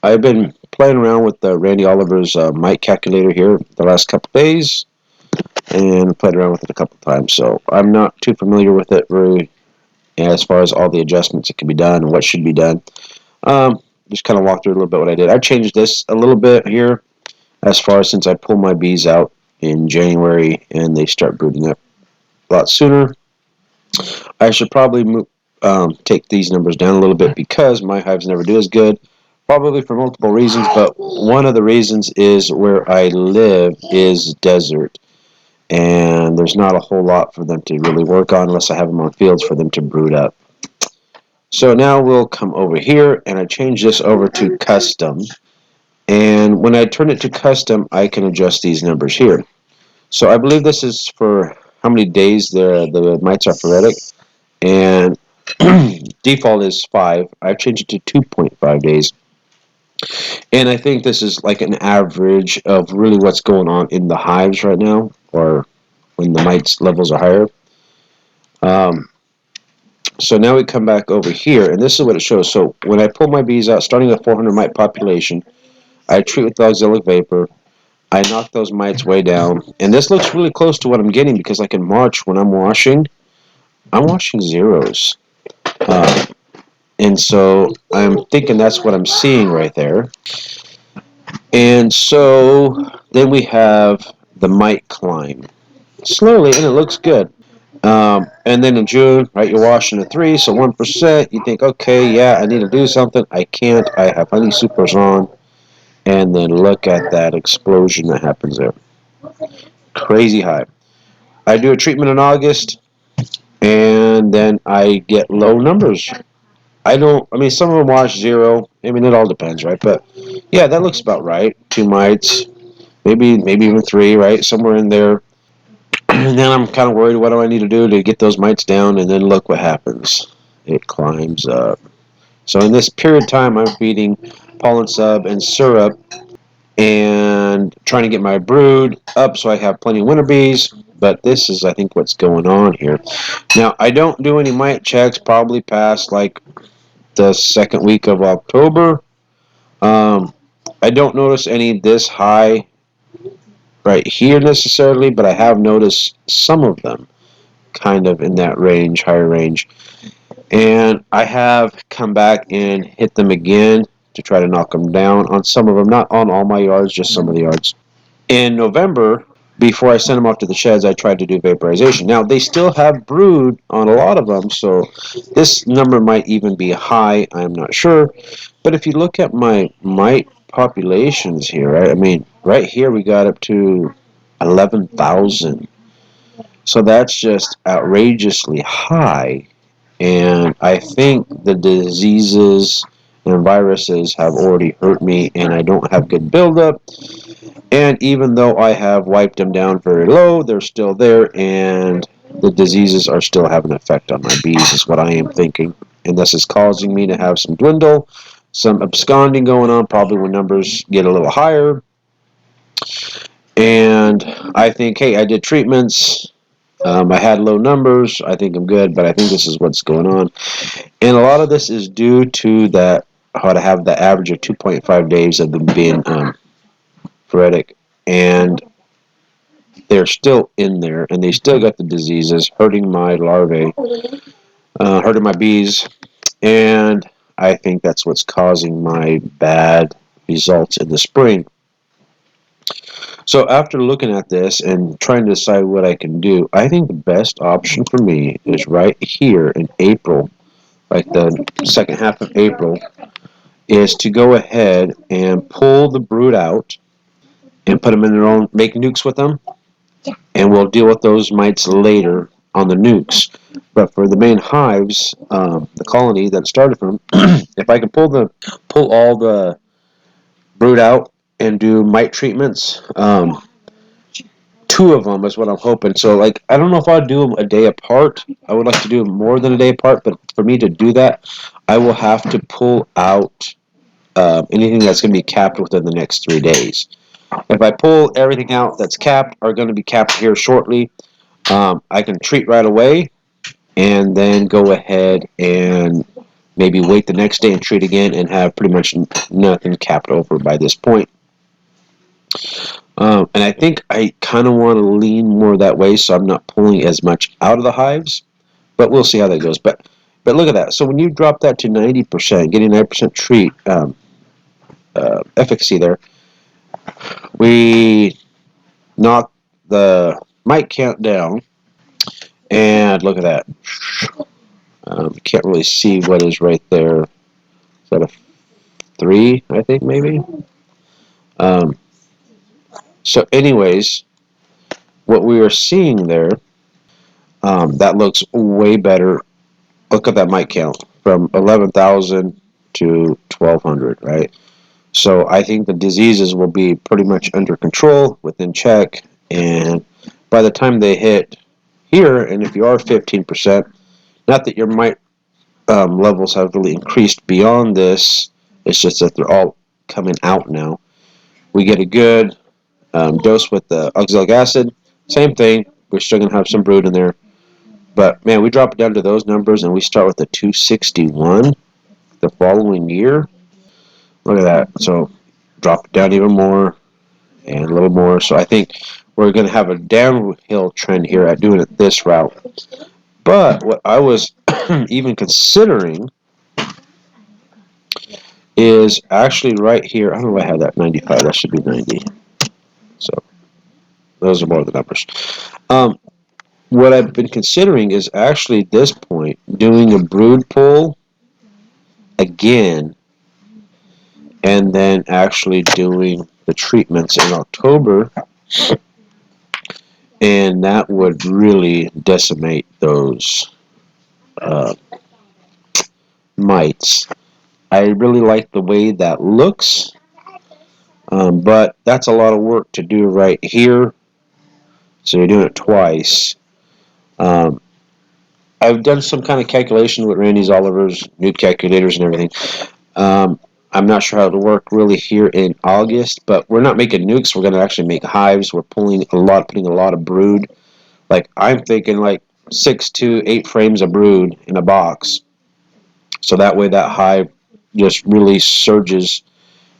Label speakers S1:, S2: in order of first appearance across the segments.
S1: I've been playing around with Randy Oliver's mite calculator here the last couple days, and played around with it a couple times. So I'm not too familiar with it very as far as all the adjustments that can be done and what should be done. Um, just kind of walk through a little bit what I did. I changed this a little bit here as far as since I pull my bees out in January and they start brooding up a lot sooner. I should probably take these numbers down a little bit because my hives never do as good, probably for multiple reasons, but one of the reasons is where I live is desert, and there's not a whole lot for them to really work on unless I have them on fields for them to brood up. So now we'll come over here, and I change this over to custom, and when I turn it to custom, I can adjust these numbers here. So I believe this is for how many days the mites are phoretic, and default is 5. I've changed it to 2.5 days. And I think this is like an average of really what's going on in the hives right now, or when the mites levels are higher. Um, so now we come back over here, and this is what it shows. So when I pull my bees out, starting at 400 mite population, I treat with auxilic vapor. I knock those mites way down, and this looks really close to what I'm getting because, like in March, when I'm washing zeros. Um, And so I'm thinking that's what I'm seeing right there. And so then we have the mite climb slowly, and it looks good. And then in June, right, you're washing a 3, so 1%. You think, okay, yeah, I need to do something. I can't. I have honey supers on. And then look at that explosion that happens there. Crazy high. I do a treatment in August, and then I get low numbers. I mean, some of them wash 0. I mean, it all depends, right? But yeah, that looks about right. 2 mites, maybe even 3, right? Somewhere in there. And then I'm kind of worried, what do I need to do to get those mites down? And then look what happens. It climbs up. So in this period of time, I'm feeding pollen sub and syrup and trying to get my brood up so I have plenty of winter bees. But this is, I think, what's going on here. Now, I don't do any mite checks probably past like the second week of October. Um, I don't notice any this high right here necessarily, but I have noticed some of them kind of in that range, higher range. And I have come back and hit them again to try to knock them down on some of them, not on all my yards, just some of the yards. In November, before I sent them off to the sheds, I tried to do vaporization. Now, they still have brood on a lot of them, so this number might even be high. I'm not sure. But if you look at my mite populations here, right? I mean, right here we got up to 11,000. So that's just outrageously high. And I think the diseases and viruses have already hurt me, and I don't have good buildup. And even though I have wiped them down very low, they're still there, and the diseases are still having an effect on my bees, is what I am thinking. And this is causing me to have some dwindle, some absconding going on, probably when numbers get a little higher. And I think, hey, I did treatments. I had low numbers. I think I'm good, but I think this is what's going on. And a lot of this is due to that, how to have the average of 2.5 days of them being phoretic. And they're still in there, and they still got the diseases hurting my larvae, hurting my bees, and I think that's what's causing my bad results in the spring. So after looking at this and trying to decide what I can do, I think the best option for me is right here in April, like the second half of April, is to go ahead and pull the brood out and put them in their own, make nukes with them, and we'll deal with those mites later on the nukes. But for the main hives, the colony that started from, if I can pull all the brood out and do mite treatments, 2 of them is what I'm hoping. So, like, I don't know if I'll do them a day apart. I would like to do them more than a day apart, but for me to do that, I will have to pull out anything that's going to be capped within the next 3 days. If I pull everything out that's capped or going to be capped here shortly, I can treat right away and then go ahead and maybe wait the next day and treat again and have pretty much nothing capped over by this point. And I think I kind of want to lean more that way, so I'm not pulling as much out of the hives. But we'll see how that goes. But look at that. So when you drop that to 90%, getting 90% treat efficacy there, we knock the mite count down, and look at that. Can't really see what is right there. Is that a 3, I think, maybe? Um, so anyways, what we are seeing there, that looks way better. Look at that mite count from 11,000 to 1,200, right? So I think the diseases will be pretty much under control, within check, and by the time they hit here, and if you are 15%, not that your mite levels have really increased beyond this, it's just that they're all coming out now. We get a good dose with the oxalic acid, same thing, we're still going to have some brood in there, but man, we drop it down to those numbers and we start with the 261 the following year. Look at that. So drop it down even more and a little more. So I think we're going to have a downhill trend here at doing it this route. But what I was even considering is actually right here. I don't know why I have that 95. That should be 90. So those are more of the numbers. What I've been considering is actually at this point doing a brood pull again and then actually doing the treatments in October, and that would really decimate those uh, mites. I really like the way that looks, but that's a lot of work to do right here, so you're doing it twice. Um, I've done some kind of calculation with Randy's Oliver's nuke calculators and everything. I'm not sure how it'll work really here in August, but we're not making nukes. We're going to actually make hives. We're putting a lot of brood. Like I'm thinking, like 6 to 8 frames of brood in a box, so that way that hive just really surges,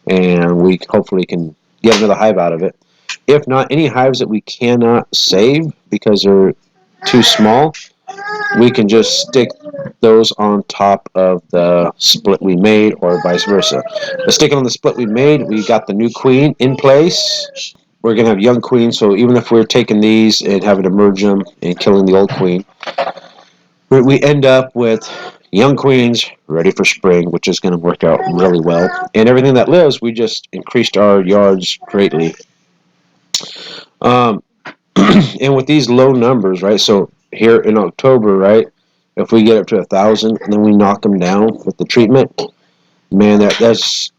S1: and we hopefully can get another hive out of it. If not, any hives that we cannot save because they're too small, we can just stick those on top of the split we made, or vice versa. But sticking on the split we made, we got the new queen in place. We're going to have young queens, so even if we're taking these and having to merge them and killing the old queen, we end up with young queens ready for spring, which is going to work out really well. And everything that lives, we just increased our yards greatly. Um, and with these low numbers, right? So here in October, right? If we get up to 1,000 and then we knock them down with the treatment, man, that's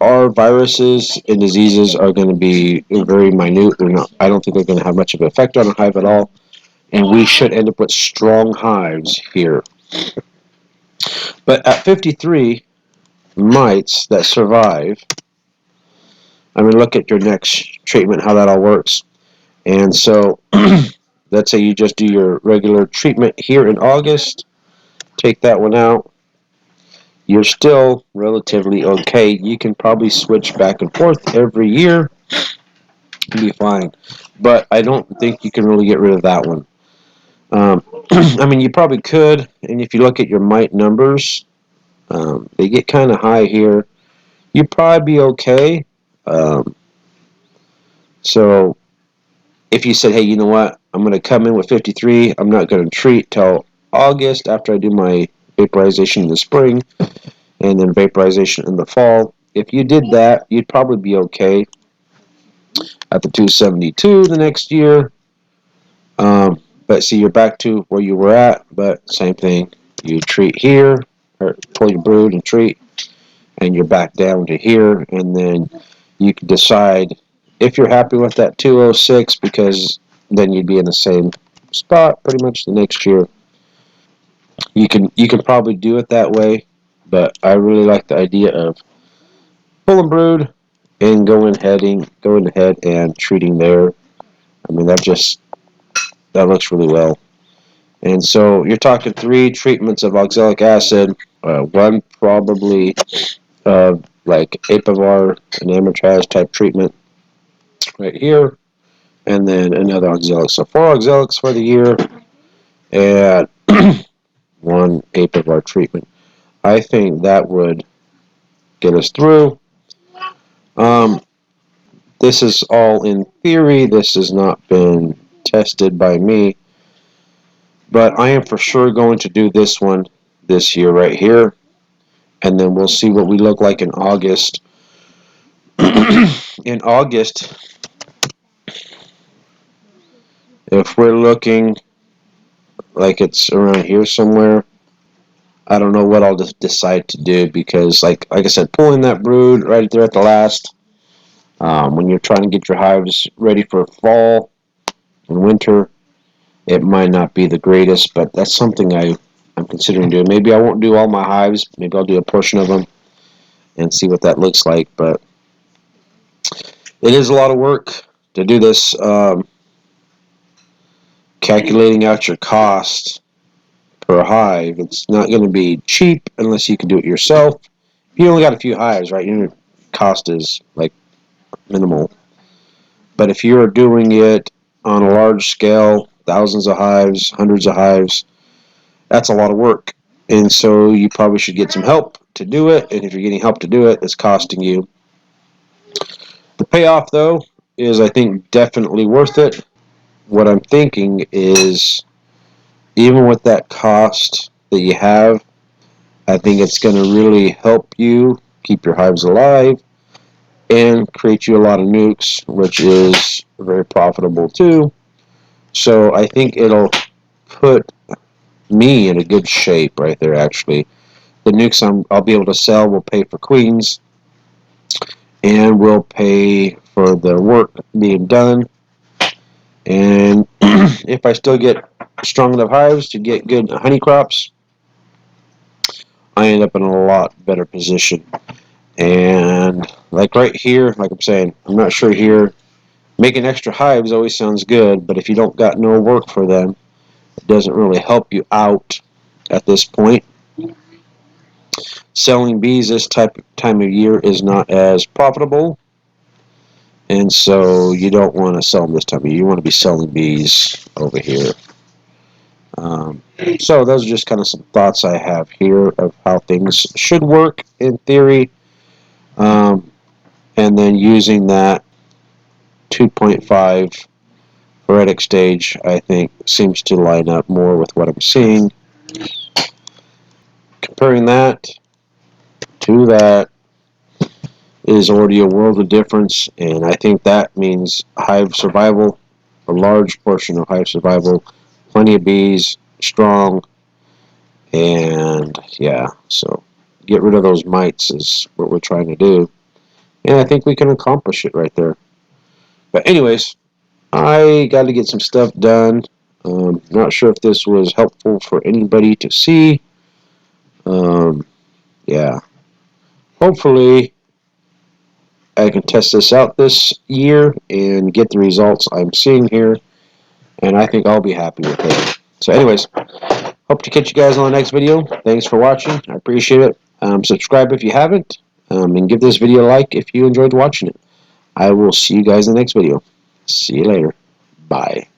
S1: our viruses and diseases are going to be very minute. They're not. I don't think they're going to have much of an effect on a hive at all, and we should end up with strong hives here. But at 53 mites that survive, I mean, look at your next treatment, how that all works. And so, let's say you just do your regular treatment here in August, take that one out, you're still relatively okay. You can probably switch back and forth every year and be fine. But I don't think you can really get rid of that one. I mean, you probably could, and if you look at your mite numbers, they get kind of high here. You'd probably be okay. Um, so if you said, hey, you know what, I'm going to come in with 53, I'm not going to treat till August after I do my vaporization in the spring and then vaporization in the fall. If you did that, you'd probably be okay at the 272 the next year. But see, you're back to where you were at, but same thing. You treat here, or pull your brood and treat, and you're back down to here, and then you can decide if you're happy with that 206, because then you'd be in the same spot pretty much the next year. You can probably do it that way, but I really like the idea of pulling brood and going ahead and treating there. I mean, that looks really well. And so you're talking 3 treatments of oxalic acid. One probably like Apivar and Amitraz type treatment right here, and then another auxilic. So 4 auxilics for the year, and 1 Apivar treatment. I think that would get us through. Um, this is all in theory. This has not been tested by me, but I am for sure going to do this one this year right here, and then we'll see what we look like in August. In August, if we're looking like it's around here somewhere, I don't know what I'll just decide to do, because like I said, pulling that brood right there at the last, when you're trying to get your hives ready for fall and winter, it might not be the greatest, but that's something I'm considering doing. Maybe I won't do all my hives. Maybe I'll do a portion of them and see what that looks like. But it is a lot of work to do this, calculating out your cost per hive. It's not going to be cheap unless you can do it yourself. If you only got a few hives, right, your cost is like minimal. But if you're doing it on a large scale, thousands of hives, hundreds of hives, that's a lot of work. And so you probably should get some help to do it. And if you're getting help to do it, it's costing you. The payoff, though, is I think definitely worth it. What I'm thinking is, even with that cost that you have, I think it's going to really help you keep your hives alive and create you a lot of nukes, which is very profitable too. So I think it'll put me in a good shape right there, actually. The nukes I'll be able to sell will pay for queens and will pay for the work being done. And if I still get strong enough hives to get good honey crops, I end up in a lot better position. And like right here, like I'm saying, I'm not sure here. Making extra hives always sounds good, but if you don't got no work for them, it doesn't really help you out at this point. Selling bees this time of year is not as profitable, and so you don't want to sell them this time of year. You want to be selling bees over here. Um, so those are just kind of some thoughts I have here of how things should work in theory, and then using that 2.5 heretic stage, I think, seems to line up more with what I'm seeing. Comparing that to that is already a world of difference, and I think that means hive survival, a large portion of hive survival, plenty of bees, strong, and yeah, so get rid of those mites is what we're trying to do, and I think we can accomplish it right there. But anyways, I got to get some stuff done. Not sure if this was helpful for anybody to see. Yeah, hopefully I can test this out this year and get the results I'm seeing here, and I think I'll be happy with it. So anyways, hope to catch you guys on the next video. Thanks for watching. I appreciate it. Subscribe if you haven't, and give this video a like if you enjoyed watching it. I will see you guys in the next video. See you later. Bye.